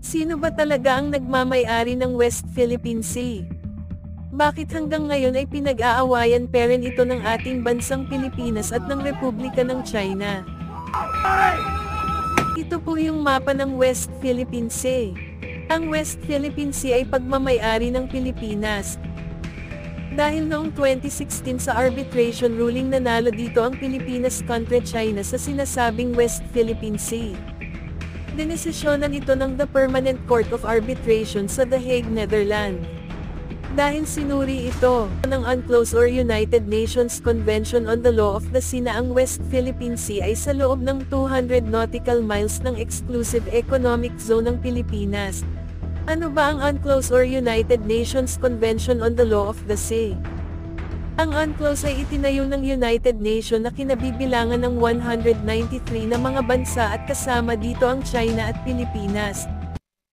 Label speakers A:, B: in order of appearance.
A: Sino ba talaga ang nagmamay-ari ng West Philippine Sea? Bakit hanggang ngayon ay pinag-aawayan pa rin ito ng ating bansang Pilipinas at ng Republika ng China? Ito po yung mapa ng West Philippine Sea. Ang West Philippine Sea ay pagmamay-ari ng Pilipinas. Dahil noong 2016 sa arbitration ruling nanalo dito ang Pilipinas kontra China sa sinasabing West Philippine Sea. Dinesisyonan ito ng The Permanent Court of Arbitration sa The Hague, Netherlands. Dahil sinuri ito ng UNCLOS or United Nations Convention on the Law of the Sea na ang West Philippine Sea ay sa loob ng 200 nautical miles ng Exclusive Economic Zone ng Pilipinas. Ano ba ang UNCLOS or United Nations Convention on the Law of the Sea? Ang UNCLOS ay itinayo ng United Nations na kinabibilangan ng 193 na mga bansa at kasama dito ang China at Pilipinas.